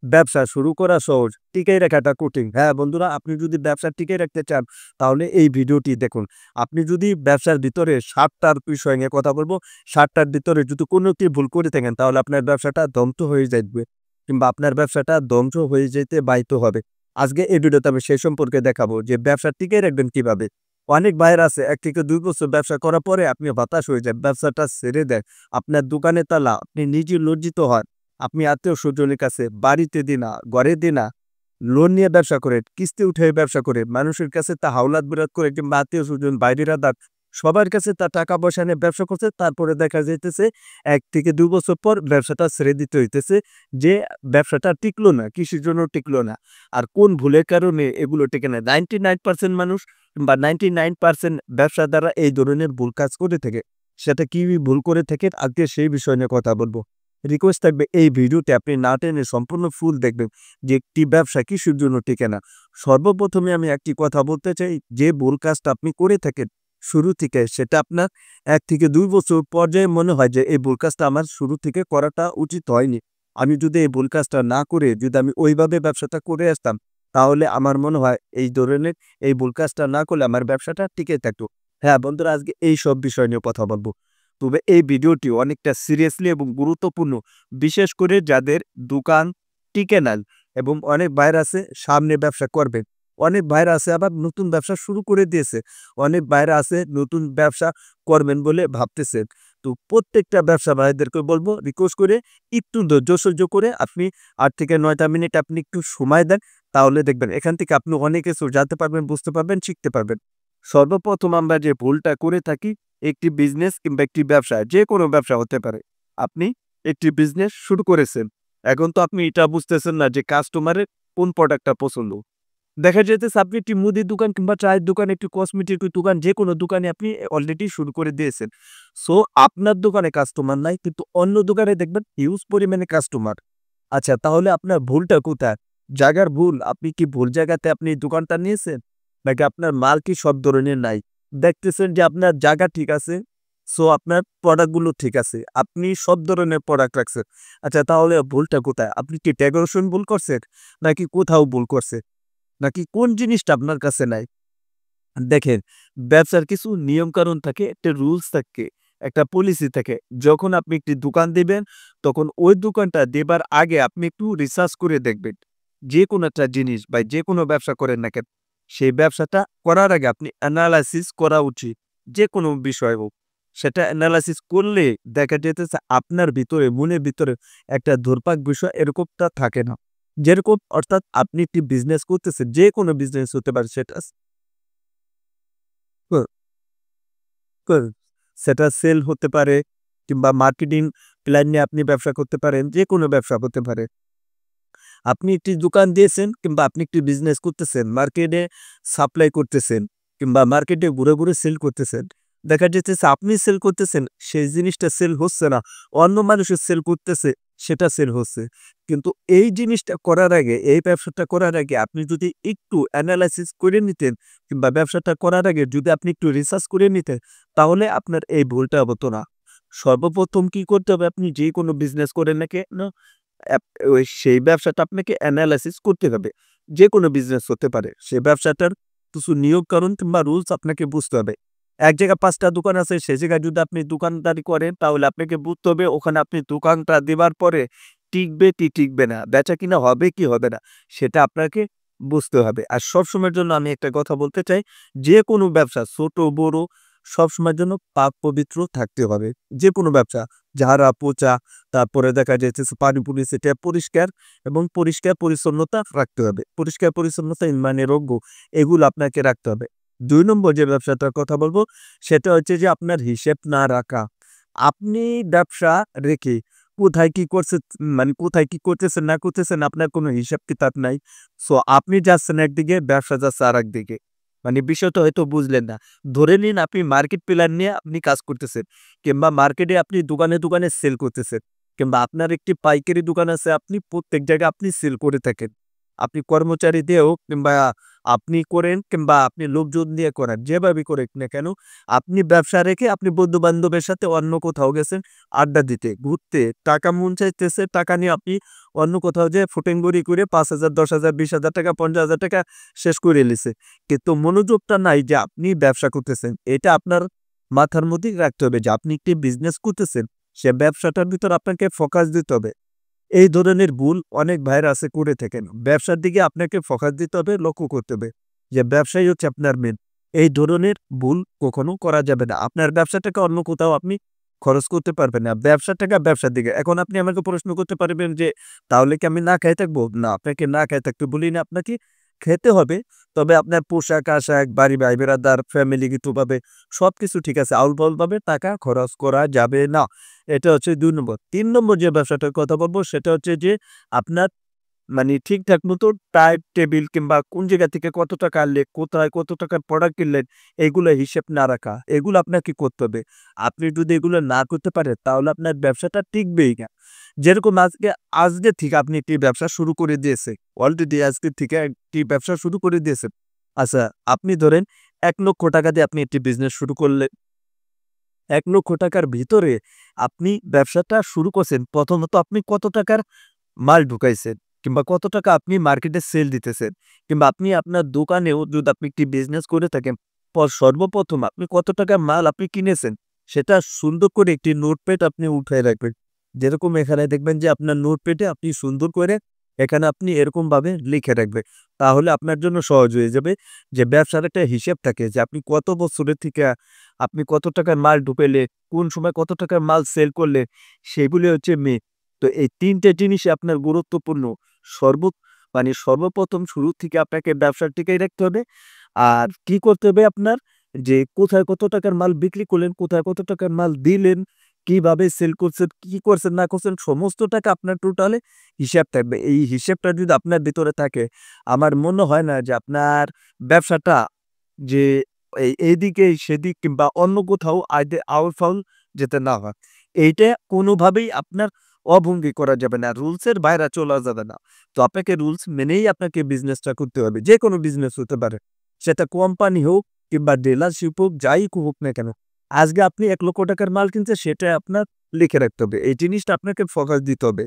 ব্যবসা শুরু করা সহজ, টিকিয়ে রাখাটা কঠিন। হ্যাঁ বন্ধুরা, আপনি যদি ব্যবসা টিকিয়ে রাখতে চান তাহলে এই ভিডিওটি দেখুন। আপনি যদি ব্যবসার ভিতরে ৭টার বিষয় নিয়ে কথা বলবো, ৭টার ভিতরে যদি কোনো একটি ভুল করে থাকেন তাহলে আপনার ব্যবসাটা ধ্বংস হয়ে যাবে, কিংবা আপনার ব্যবসাটা ধ্বংস হয়ে যেতে বাধ্য হবে। আজকে এই ভিডিওতে আমি সেই সম্পর্কে দেখাবো যে ব্যবসা টিকিয়ে রাখবেন কিভাবে। অনেক ভাইয়ের আছে ১ থেকে ২ বছর ব্যবসা করার পরে আপনি হতাশ হয়ে যান, ব্যবসাটা ছেড়ে দেন, আপনার দোকানে তালা, আপনি নিজে লজ্জিত হন। আপনি আত্মীয়-স্বজনের কাছে বাড়িতে দিনা, ঘরে দিনা, লোন নিয়ে ব্যবসা করেন, কিস্তি উঠায়ে ব্যবসা করে, মানুষের কাছে তা হাওলাত বিরাত করে, কিংবা আত্মীয়-স্বজন, ভাই-বিরাদার সবার কাছে তার টাকা পয়সা নিয়ে ব্যবসা করছে। তারপরে দেখা যাইতেছে ১ থেকে ২ বছর পর ব্যবসাটা ছেড়ে দিতে হইতেছে, যে ব্যবসাটা টিকলো না। কিসের জন্য টিকলো না? আর কোন ভুলের কারণে এগুলো টিকে না? 99% মানুষ বা 99% ব্যবসাদাররা এই ধরনের ভুল কাজ করে থাকে। সেটা কি ভুল করে থাকে আজকে সেই বিষয় নিয়ে কথা বলব। রিকোয়েস্ট থাকবে এই ভিডিওতে আপনি না টেনে সম্পূর্ণ ফুল দেখবেন যে একটি ব্যবসা কিসের জন্য টিকে না। সর্বপ্রথমে আমি একটি কথা বলতে চাই, যে ভুল কাজটা আপনি করে থাকেন শুরু থেকে, সেটা আপনার ১ থেকে ২ বছর পর্যায়ে মনে হয় যে এই ভুল কাজটা আমার শুরু থেকে করাটা উচিত হয়নি। আমি যদি এই ভুল কাজটা না করে যদি আমি ওইভাবে ব্যবসাটা করে আসতাম, তাহলে আমার মনে হয় এই ধরনের এই ভুল কাজটা না করলে আমার ব্যবসাটা টিকে থাকতো। হ্যাঁ বন্ধুরা, আজকে এই সব বিষয় নিয়ে কথা বলবো। তবে এই ভিডিওটি অনেকটা সিরিয়াসলি এবং গুরুত্বপূর্ণ, বিশেষ করে যাদের দোকান টিকে না, এবং অনেক ভাইরা আছে সামনে ব্যবসা করবে, অনেক ভাইরা আছে আবার নতুন ব্যবসা শুরু করে দিয়েছে, অনেক ভাইরা আছে নতুন ব্যবসা করবেন বলে ভাবতেছে। তো প্রত্যেকটা ব্যবসা ভাইদেরকে বলবো, রিকোয়েস্ট করে একটু ধৈর্য সহ্য করে আপনি ৮ থেকে ৯টা মিনিট আপনি একটু সময় দেন, তাহলে দেখবেন এখান থেকে আপনি অনেক কিছু জানতে পারবেন, বুঝতে পারবেন, শিখতে পারবেন। সর্বপ্রথম আমরা যে ভুলটা করে থাকি, একটি বিজনেস কিংবা একটি ব্যবসা, যে কোনো ব্যবসা হতে পারে। আপনি একটি বিজনেস শুরু করেছেন। এখন তো আপনি এটা বুঝতেছেন না যে কাস্টমারের কোন প্রোডাক্টটা পছন্দ। দেখা যাইতেছে আপনি একটি মুদির দোকান কিংবা চায়ের দোকান, একটি কসমেটিকের দোকান, যেকোনো দোকানে আপনি অলরেডি শুরু করে দিয়েছেন। সো আপনার দোকানে কাস্টমার নাই, কিন্তু অন্য দোকানে দেখবেন হিউজ পরিমাণে কাস্টমার। আচ্ছা, তাহলে আপনার ভুলটা কোথায়? জায়গার ভুল। আপনি কি ভুল জায়গাতে আপনি দোকানটা নিয়েছেন? নাকি আপনার মাল কি সব ধরনের নাই? দেখতেছেন যে আপনার জায়গা ঠিক আছে, সো আপনার প্রোডাক্টগুলো ঠিক আছে। আপনি সব ধরনের প্রোডাক্ট রাখছেন। আচ্ছা, তাহলে ভুলটা কোথায়? আপনি কি ডেকোরেশন ভুল করছেন? নাকি কোথাও ভুল করছেন? নাকি কোন জিনিসটা আপনার কাছে নাই? দেখেন, ব্যবসার কিছু নিয়মকানুন থাকে, একটা রুলস থাকে, একটা পলিসি থাকে। যখন আপনি একটি দোকান দিবেন, তখন ওই দোকানটা দেবার আগে আপনি একটু রিসার্চ করে দেখবেন। যেকোনো একটা জিনিস বা যেকোনো ব্যবসা করেন না কেন, সেই ব্যবসাটা করার আগে আপনি এনালাইসিস করা উচিত। যেকোনো বিষয় হোক, সেটা এনালাইসিস করলে দেখা যেতেছে আপনার ভিতরে, মনের ভিতরে একটা ধুরপাক বিষয় এরকমটা থাকে না। যেরকম অর্থাৎ আপনি একটি বিজনেস করতেছেন, যেকোনো বিজনেস হতে পারে, সেটা ক ক সেটা সেল হতে পারে, কিংবা মার্কেটিং প্ল্যান নিয়ে আপনি ব্যবসা করতে পারেন, যেকোনো ব্যবসা হতে পারে। আপনি একটি দোকান দিয়েছেন কিংবা আপনি একটি বিজনেস করতেছেন, মার্কেটে সাপ্লাই করতেছেন, কিংবা মার্কেটে ঘুরে, ঘুরে সেল করতেছেন। দেখা যাইতেছে আপনি সেল করতেছেন, সেই জিনিসটা সেল হচ্ছে না। অন্য মানুষের সেল করতেছে, সেটা সেল হচ্ছে। কিন্তু এই জিনিসটা করার আগে, এই ব্যবসাটা করার আগে আপনি যদি একটু এনালাইসিস করে নিতেন, কিংবা ব্যবসাটা করার আগে যদি আপনি একটু রিসার্চ করে নিতেন, তাহলে আপনার এই ভুলটা হতো না। সর্বপ্রথম কি করতে হবে? আপনি যেকোনো বিজনেস করেন না কেন, অ্যাপ সেই ব্যবসাটা আপনাকে এনালাইসিস করতে হবে। যেকোনো বিজনেস হতে পারে। সেই ব্যবসাটার কিছু নিয়ম-কানুন কিংবা রুলস আপনাকে বুঝতে হবে। এক জায়গায় ৫ টা দোকান আছে, সে জায়গায় যদি আপনি দোকানদারি করেন, তাহলে আপনাকে বুঝতে হবে ওখানে আপনি দোকানটা দেবার পরে টিকবে কি টিকবে না, বেচা-কিনা হবে কি হবে না, সেটা আপনাকে বুঝতে হবে। আর সবসময়ের জন্য আমি একটা কথা বলতে চাই, যেকোনো ব্যবসা ছোট বড় সবসময়ের জন্য পাক পবিত্র থাকতে হবে। যেকোনো ব্যবসা ঝাড়া, পোঁছা, তারপরে দেখা যাইতেছে পানি-পুনি ছিটিয়ে পরিষ্কার এবং পরিষ্কার পরিচ্ছন্নতা রাখতে হবে। পরিষ্কার পরিচ্ছন্নতা মানে রোগ্য, এগুলো আপনাকে রাখতে হবে। ২ নম্বর যে ব্যবসাটার কথা বলব, সেটা হচ্ছে যে আপনার হিসেব না রাখা। আপনি ব্যবসা রেখে কোথায় কি করছে, মানে কোথায় কি করতেছেন না করতেছেন আপনার কোনো হিসাব-কিতাব নাই। সো আপনি যাচ্ছেন একদিকে, ব্যবসা যাচ্ছে আরেকদিকে। মানে বিষয়টা হয়তো বুঝলেন না। ধরে নিন আপনি মার্কেট প্ল্যান নিয়ে আপনি কাজ করতেছেন, কিংবা মার্কেটে আপনি দোকানে, দোকানে সেল করতেছেন, কিংবা আপনার একটি পাইকারি দোকান আছে, আপনি প্রত্যেক জায়গায় আপনি সেল করে থাকেন। আপনি কর্মচারী দিয়েও কিংবা আপনি করেন কিংবা আপনি লোকজন দিয়ে করেন, যেভাবে করেন না কেন, আপনি ব্যবসা রেখে আপনি বন্ধু-বান্ধবের সাথে অন্য কোথাও গেছেন আড্ডা দিতে, ঘুরতে, টাকা মন চাইতেছে, টাকা নিয়ে আপনি অন্য কোথাও যেয়ে ফুটেঙ্গুরি করে ৫,০০০, ১০,০০০, ২০,০০০ টাকা, ৫০,০০০ টাকা শেষ করে এলিছে। কিন্তু মনোযোগটা নাই যে আপনি ব্যবসা করতেছেন। এটা আপনার মাথার মধ্যেই রাখতে হবে যে আপনি একটি বিজনেস করতেছেন, সে ব্যবসাটার ভিতর আপনাকে ফোকাস দিতে হবে। এই ধরনের ভুল অনেক ভাইরা আছে করে থাকেন। ব্যবসার দিকে আপনাকে ফোকাস দিতে হবে, লক্ষ্য করতে হবে যে ব্যবসাই হচ্ছে আপনার মেইন। এই ধরনের ভুল কখনো করা যাবে না। আপনার ব্যবসাটাকে অন্য কোথাও আপনি খরচ করতে পারবেন না। ব্যবসার টাকা ব্যবসার দিকে। এখন আপনি আমাকে প্রশ্ন করতে পারবেন যে, "তাহলে কি আমি না খেয়ে থাকবো?" না, আপনাকে না খেয়ে থাকতে বলি না। আপনাকে খেতে হবে। তবে আপনার পোশাক-আশাক, বাড়ি ভাই-ব্রাদার, ফ্যামিলিগতভাবে সবকিছু ঠিক আছে। আউল-ফাউলভাবে টাকা খরচ করা যাবে না। এটা হচ্ছে ২ নম্বর। ৩ নম্বর যে ব্যবসাটার কথা বলব সেটা হচ্ছে যে আপনার ঠিকঠাক মতো টাইম টেবিল কিংবা কোন জায়গা থেকে কত টাকা আনলে, কোথায় কত টাকার প্রোডাক্ট কিনলেন, এগুলো হিসেব না রাখা। এগুলো আপনাকে করতে হবে। আপনি যদি এগুলো না করতে পারেন তাহলে আপনার ব্যবসাটা টিকবেই না। যেরকম আজকে থেকে আপনি একটি ব্যবসা শুরু করে দিয়েছে। অলরেডি আজকে থেকে একটি ব্যবসা শুরু করে দিয়েছেন। আচ্ছা, আপনি ধরেন ৳১,০০,০০০ দিয়ে আপনি একটি বিজনেস শুরু করলেন। ৳১,০০,০০০ ভিতরে আপনি ব্যবসাটা শুরু করছেন। প্রথমত আপনি কত টাকার মাল ঢুকাইছেন কিংবা কত টাকা আপনি মার্কেটে সেল দিতেছেন কিংবা আপনি আপনার দোকানেও যদি আপনি একটি বিজনেস করে থাকেন, সর্বপ্রথম আপনি কত টাকার মাল আপনি কিনেছেন সেটা সুন্দর করে একটি নোটপ্যাড আপনি উঠায় রাখবেন। যেরকম এখানে দেখবেন যে আপনার নোটপ্যাডে আপনি সুন্দর করে এখানে আপনি এরকমভাবে লিখে রাখবেন। তাহলে আপনার জন্য সহজ হয়ে যাবে যে ব্যবসার একটা হিসেব থাকে যে আপনি কত বছরের থেকে আপনি কত টাকার মাল ঢুকাইলে, কোন সময় কত টাকার মাল সেল করলে, সেগুলি হচ্ছে তো এই ৩ টে জিনিসই আপনার গুরুত্বপূর্ণ। সর্ব সর্বপ্রথম শুরু থেকে আপনাকে ব্যবসা টিকায় রাখতে হবে। আর কি করতে হবে আপনার যে কোথায় কত টাকার মাল বিক্রি করলেন, কোথায় কত টাকার মাল দিলেন, কিভাবে সেল করছেন, কি করছেন না করছেন সমস্ত টাকা আপনার টোটালে হিসাব থাকবে। এই হিসেবটা যদি আপনার ভিতরে থাকে, আমার মনে হয় না যে আপনার ব্যবসাটা যে এইদিকে সেদিক কিংবা অন্য কোথাও আউল-ফাউল যেতে না হয়। এইটা কোনোভাবেই আপনার অভঙ্গি করা যাবে না। রুলসের বাইরে চলা যাবে না। তো আপনাকে রুলস মেনেই আপনাকে বিজনেসটা করতে হবে। যেকোনো বিজনেস হতে পারে। সেটা কোম্পানি হোক কিংবা ডিলারশিপ হোক, যাই হোক না কেন। আজকে আপনি ৳১,০০,০০০ মাল কিনছেন সেটা আপনার লিখে রাখতে হবে। এই জিনিসটা আপনাকে ফোকাস দিতে হবে।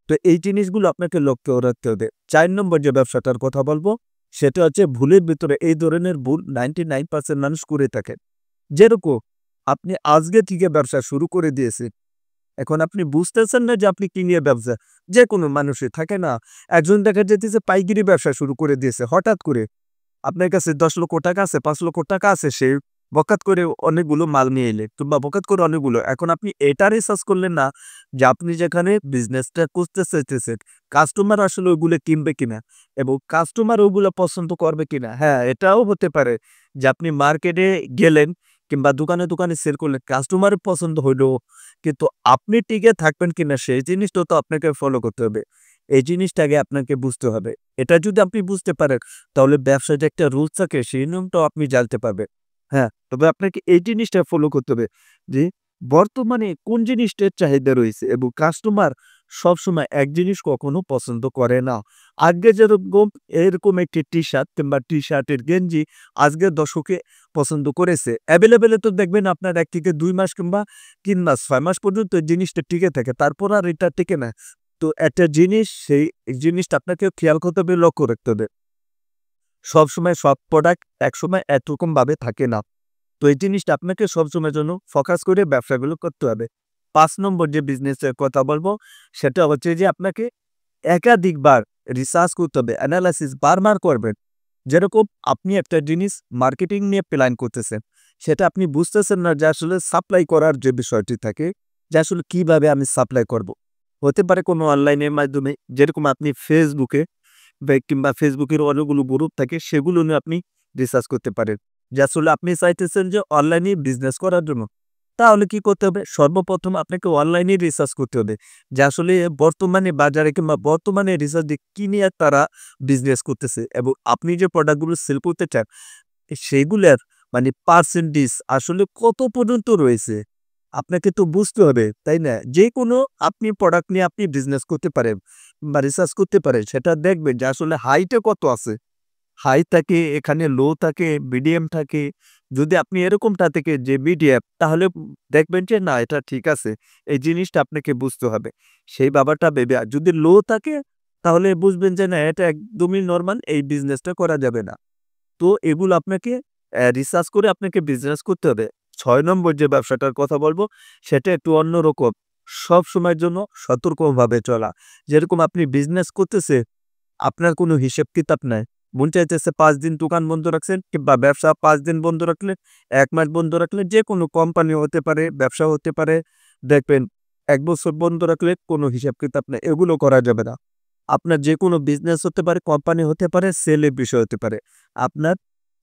তো এই জিনিসগুলো আপনাকে লক্ষ্য রাখতে হবে। ৪ নম্বর যে ব্যবসাটার কথা বলব, সেটা হচ্ছে ভুলের ভিতরে এই ধরনের ভুল 99% মানুষ করে থাকে। যেরকম আপনি আজকে থেকে ব্যবসা শুরু করে দিয়েছেন। এখন আপনি বুঝতেছেন না যে আপনি কি নিয়ে ব্যবসা। যেকোনো মানুষের থাকে না? একজন দেখা যাইতেছে পাইকারি ব্যবসা শুরু করে দিয়েছে হঠাৎ করে। আপনার কাছে ৳১০,০০,০০০ আছে, ৳৫,০০,০০০ আছে, সে বকাত করে অনেকগুলো মাল নিয়ে এলে কিংবা বকাত করে অনেকগুলো। এখন আপনি এটা রিসার্চ করলেন না যে আপনি যেখানে বিজনেসটা করতে চাইতেছেন, কাস্টমার আসলে ওইগুলো কিনবে কিনা এবং কাস্টমার ওগুলো পছন্দ করবে কিনা। হ্যাঁ, এটাও হতে পারে যে আপনি মার্কেটে গেলেন কিংবা দোকানে সেল করলেন, কাস্টমারের পছন্দ হইলো। কিন্তু আপনি টিকে থাকবেন কিনা সেই জিনিসটাও তো আপনাকে ফলো করতে হবে। এই জিনিসটাকে আপনাকে বুঝতে হবে। এটা যদি আপনি বুঝতে পারেন তাহলে ব্যবসায় যে একটা রুলস থাকে সেই নিয়মটাও আপনি জানতে পারবেন। হ্যাঁ, তবে আপনাকে এই জিনিসটা ফলো করতে হবে যে বর্তমানে কোন জিনিসটার চাহিদা রয়েছে এবং কাস্টমার সবসময় এক জিনিস কখনো পছন্দ করে না। আগে যেরকম এরকম একটি টি-শার্ট কিংবা টি-শার্টের গেঞ্জি আজকের দশকে পছন্দ করেছে। এভেইলেবল তো দেখবেন আপনার ১ থেকে ২ মাস কিংবা ৩ মাস, ৬ মাস পর্যন্ত এই জিনিসটা টিকে থাকে। তারপর আর এটা টিকে না। তো একটা জিনিস সেই জিনিসটা আপনাকে খেয়াল করতে হবে, লক্ষ্য রাখতে হবে। সবসময় সব প্রোডাক্ট একসময় একরকমভাবে থাকে না। তো এই জিনিসটা আপনাকে সবসময়ের জন্য ফোকাস করে ব্যবসাগুলো করতে হবে। ৫ নম্বর যে বিজনেসের কথা বলব, সেটা হচ্ছে যে আপনাকে একাধিকবার রিসার্চ করতে হবে, এনালাইসিস বারবার করবেন। যেরকম আপনি একটা জিনিস মার্কেটিং নিয়ে প্ল্যান করতেছেন, সেটা আপনি বুঝতেছেন না যে আসলে সাপ্লাই করার যে বিষয়টি থাকে, যে আসলে কিভাবে আমি সাপ্লাই করব। হতে পারে কোনো অনলাইনের মাধ্যমে, যেরকম আপনি Facebook এ কিংবা ফেসবুকের অনেকগুলো গ্রুপ থাকে সেগুলো নিয়ে আপনি রিসার্চ করতে পারেন। যে আসলে আপনি চাইতেছেন যে অনলাইনে বিজনেস করার জন্য। তাহলে কি করতে হবে? সর্বপ্রথম আপনাকে অনলাইনে রিসার্চ করতে হবে। যে আসলে বর্তমানে বাজারে কিংবা বর্তমানে রিসার্চ দিয়ে কি নিয়ে তারা বিজনেস করতেছে এবং আপনি যে প্রোডাক্টগুলো সেল করতে চান সেগুলার পার্সেন্টেজ আসলে কত পর্যন্ত রয়েছে? আপনাকে তো বুঝতে হবে, তাই না? যেকোনো আপনি প্রোডাক্ট নিয়ে আপনি বিজনেস করতে পারেন। বা রিসার্চ করতে পারে সেটা দেখবেন যে আসলে হাইটে কত আছে। হাই থাকে, এখানে লো থাকে, মিডিয়াম থাকে। যদি আপনি এরকমটা থেকে যে মিডিয়াম তাহলে দেখবেন যে না এটা ঠিক আছে। এই জিনিসটা আপনাকে বুঝতে হবে। সেই ব্যাপারটা ভেবে আর যদি লো থাকে তাহলে বুঝবেন যে না এটা একদমই নরমাল এই বিজনেসটা করা যাবে না। তো এগুলো আপনাকে রিসার্চ করে আপনাকে বিজনেস করতে হবে। ৬ নম্বর যে ব্যবসাটার কথা বলবো, সেটা একটু অন্যরকম। সবসময়ের জন্য সতর্কভাবে চলা। যেরকম আপনি বিজনেস করতেছে, আপনার কোনো হিসেব-কিতাব নাই। মন চাইতেছে ৫ দিন দোকান বন্ধ রাখছেন কিংবা ব্যবসা ৫ দিন বন্ধ রাখলেন, ১ মাস বন্ধ রাখলেন, যেকোনো কোম্পানি হতে পারে, ব্যবসা হতে পারে। দেখবেন ১ বছর বন্ধ রাখলে কোনো হিসাব-কিতাব নাই। এগুলো করা যাবে না। আপনার যেকোনো বিজনেস হতে পারে, কোম্পানি হতে পারে, সেলের বিষয় হতে পারে। আপনার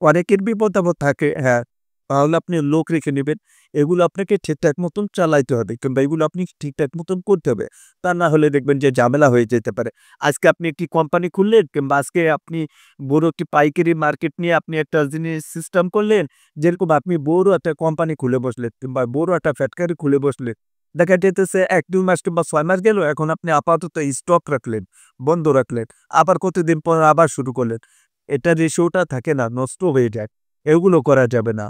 অনেকের বিপদ-আপদ থাকে, হ্যাঁ, তাহলে আপনি লোক রেখে নিবেন। এগুলো আপনাকে ঠিকঠাক মতন চালাইতে হবে কিংবা এগুলো আপনি ঠিকঠাক মতন করতে হবে। তা না হলে দেখবেন যে ঝামেলা হয়ে যেতে পারে। আজকে আপনি একটি কোম্পানি খুললেন কিংবা আজকে আপনি বড় একটি পাইকারি মার্কেট নিয়ে আপনি একটা জিনিস সিস্টেম করলেন। যেরকম আপনি বড় একটা কোম্পানি খুলে বসলেন কিংবা বড় একটা ফ্যাক্টরি খুলে বসলেন। দেখা যাইতেছে ১-২ মাস কিংবা ৬ মাস গেল, এখন আপনি আপাতত স্টক রাখলেন, বন্ধ রাখলেন। আবার কতদিন পর আবার শুরু করলেন। এটার রেশিওটা থাকে না, নষ্ট হয়ে যায়। এগুলো করা যাবে না।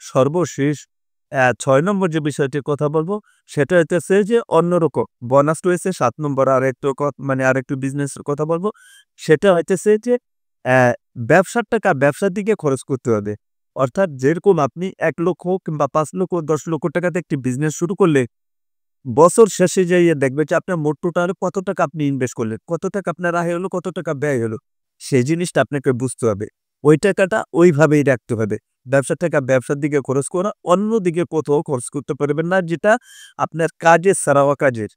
সর্বশেষ ৬ নম্বর যে বিষয়টির কথা বলব, সেটা হইতেছে যে অন্যরকম। বোনাস রয়েছে ৭ নম্বর আরেকটু মানে আরেকটু বিজনেসের কথা বলব। সেটা হইতেছে যে অ্যা ব্যবসার টাকা ব্যবসার দিকে খরচ করতে হবে। অর্থাৎ যেরকম আপনি ১,০০,০০০ কিংবা ৫,০০,০০০, ১০,০০,০০০ টাকাতে একটি বিজনেস শুরু করলে, বছর শেষে যাইয়ে দেখবে যে আপনার মোট টোটাল কত টাকা আপনি ইনভেস্ট করলেন, কত টাকা আপনার আয় হলো, কত টাকা ব্যয় হলো। সেই জিনিসটা আপনাকে বুঝতে হবে। ওই টাকাটা ওইভাবেই রাখতে হবে। ব্যবসার টাকা ব্যবসার দিকে খরচ করা, অন্যদিকে কোথাও খরচ করতে পারবেন না, যেটা আপনার কাজের ছাড়া অকাজের।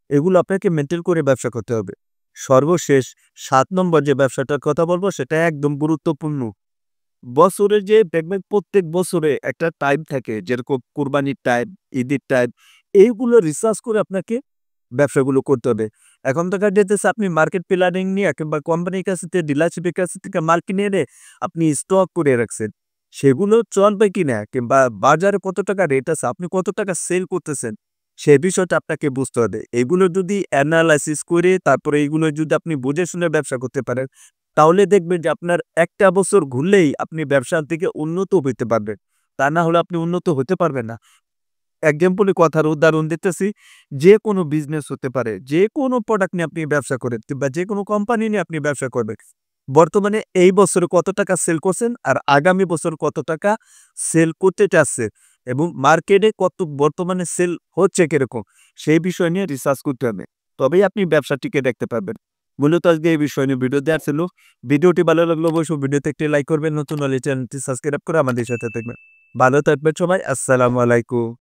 এগুলো আপনাকে মেইনটেইন করে ব্যবসা করতে হবে। সর্বশেষ ৭ নম্বর যে ব্যবসাটার কথা বলব, সেটা একদম গুরুত্বপূর্ণ। বছরে যে দেখবেন প্রত্যেক বছরে একটা টাইম থাকে, যেরকম কোরবানির টাইম, ঈদের টাইম, এইগুলো রিসার্চ করে আপনাকে ব্যবসাগুলো করতে হবে। এখন দেখা যাইতেছে আপনি মার্কেট প্ল্যানিং নিয়ে কিংবা কোম্পানির কাছ থেকে, ডিলারশিপের কাছ থেকে মাল কিনে এনে আপনি স্টক করে রাখছেন। সেগুলো চলবে কিনা কিংবা বাজারে কত টাকা রেট আছে, আপনি কত টাকা সেল করতেছেন, সে বিষয়টা আপনাকে বুঝতে হবে। এগুলো যদি এনালাইসিস করে তারপরে এগুলো যদি আপনি বুঝে শুনে ব্যবসা করতে পারেন, তাহলে দেখবেন যে আপনার একটা বছর ঘুরলেই আপনি ব্যবসার দিকে উন্নত হইতে পারবেন। তা না হলে আপনি উন্নত হতে পারবেন না। এক্সাম্পলি কথার উদাহরণ দিতেছি, যেকোনো বিজনেস হতে পারে, যেকোনো প্রোডাক্ট নিয়ে আপনি ব্যবসা করেন কিংবা যেকোনো কোম্পানি নিয়ে আপনি ব্যবসা করবেন। বর্তমানে এই বছরে কত টাকা সেল করছেন আর আগামী বছর কত টাকা সেল করতে চাচ্ছে এবং মার্কেটে কত বর্তমানে সেল হচ্ছে কিরকম, সেই বিষয় নিয়ে রিসার্চ করতে হবে। তবেই আপনি ব্যবসা টিকে রাখতে পারবেন। মূলত আজকে এই বিষয় নিয়ে ভিডিও দেওয়ার ছিল। ভিডিওটি ভালো লাগলে অবশ্যই ভিডিওতে একটি লাইক করবেন, নতুন হলে চ্যানেলটি সাবস্ক্রাইব করে আমাদের সাথে থাকবেন। ভালো থাকবেন সবাই। আসসালামু আলাইকুম।